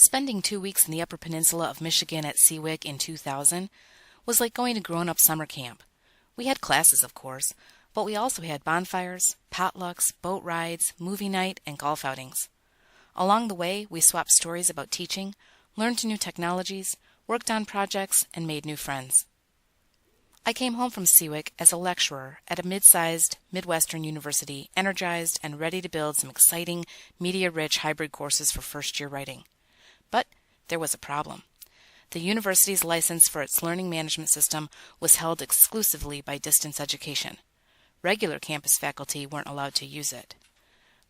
Spending 2 weeks in the Upper Peninsula of Michigan at CIWIC in 2000 was like going to grown-up summer camp. We had classes, of course, but we also had bonfires, potlucks, boat rides, movie night, and golf outings. Along the way, we swapped stories about teaching, learned new technologies, worked on projects, and made new friends. I came home from CIWIC as a lecturer at a mid-sized Midwestern university, energized and ready to build some exciting, media-rich hybrid courses for first-year writing. But there was a problem. The university's license for its learning management system was held exclusively by distance education. Regular campus faculty weren't allowed to use it.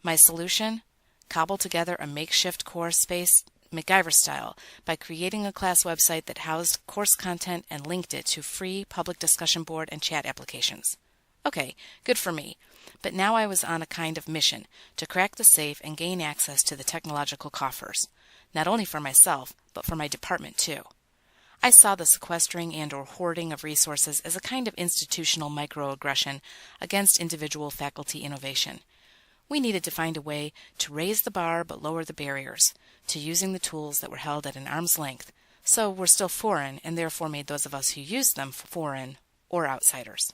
My solution? Cobble together a makeshift course space, MacGyver style, by creating a class website that housed course content and linked it to free public discussion board and chat applications. Okay, good for me. But now I was on a kind of mission to crack the safe and gain access to the technological coffers, not only for myself, but for my department too. I saw the sequestering and/or hoarding of resources as a kind of institutional microaggression against individual faculty innovation. We needed to find a way to raise the bar but lower the barriers to using the tools that were held at an arm's length, so were still foreign and therefore made those of us who used them foreign or outsiders.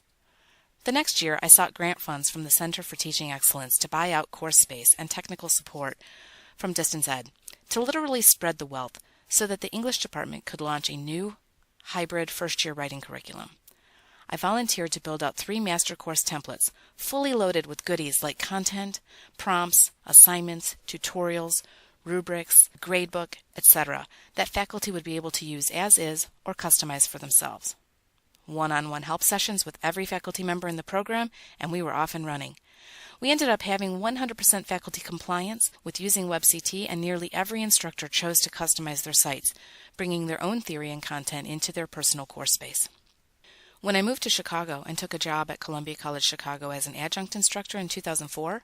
The next year, I sought grant funds from the Center for Teaching Excellence to buy out course space and technical support from Distance Ed, to literally spread the wealth so that the English department could launch a new, hybrid first-year writing curriculum. I volunteered to build out 3 master course templates, fully loaded with goodies like content, prompts, assignments, tutorials, rubrics, gradebook, etc., that faculty would be able to use as is or customize for themselves. One-on-one help sessions with every faculty member in the program, and we were off and running. We ended up having 100% faculty compliance with using WebCT, and nearly every instructor chose to customize their sites, bringing their own theory and content into their personal course space. When I moved to Chicago and took a job at Columbia College Chicago as an adjunct instructor in 2004,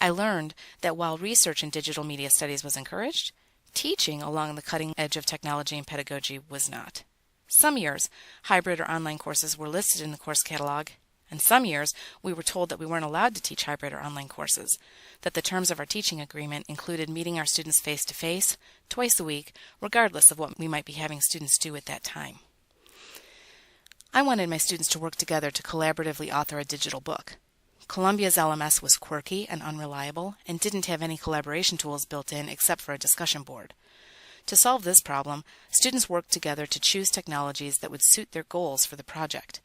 I learned that while research in digital media studies was encouraged, teaching along the cutting edge of technology and pedagogy was not. Some years, hybrid or online courses were listed in the course catalog, and some years we were told that we weren't allowed to teach hybrid or online courses, that the terms of our teaching agreement included meeting our students face-to-face, twice a week, regardless of what we might be having students do at that time. I wanted my students to work together to collaboratively author a digital book. Columbia's LMS was quirky and unreliable and didn't have any collaboration tools built in except for a discussion board. To solve this problem, students worked together to choose technologies that would suit their goals for the project.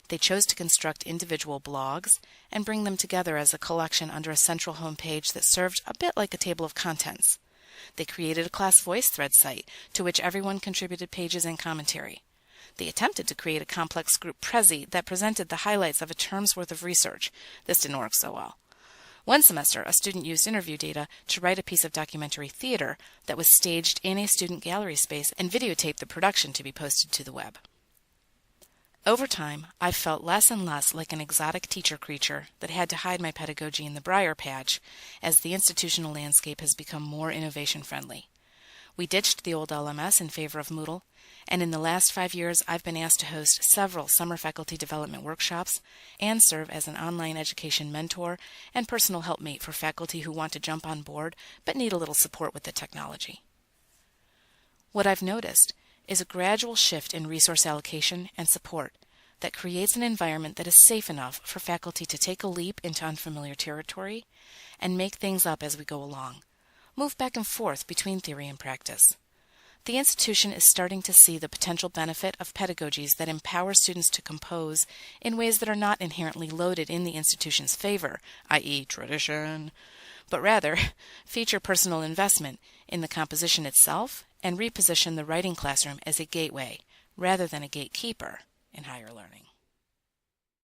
They chose to construct individual blogs and bring them together as a collection under a central home page that served a bit like a table of contents. They created a class voice thread site to which everyone contributed pages and commentary. They attempted to create a complex group Prezi that presented the highlights of a term's worth of research. This didn't work so well. One semester, a student used interview data to write a piece of documentary theater that was staged in a student gallery space and videotaped the production to be posted to the web. Over time, I've felt less and less like an exotic teacher creature that had to hide my pedagogy in the briar patch as the institutional landscape has become more innovation-friendly. We ditched the old LMS in favor of Moodle, and in the last 5 years I've been asked to host several summer faculty development workshops and serve as an online education mentor and personal helpmate for faculty who want to jump on board but need a little support with the technology. What I've noticed is a gradual shift in resource allocation and support that creates an environment that is safe enough for faculty to take a leap into unfamiliar territory and make things up as we go along, move back and forth between theory and practice. The institution is starting to see the potential benefit of pedagogies that empower students to compose in ways that are not inherently loaded in the institution's favor, i.e. tradition, but rather feature personal investment in the composition itself and reposition the writing classroom as a gateway rather than a gatekeeper in higher learning.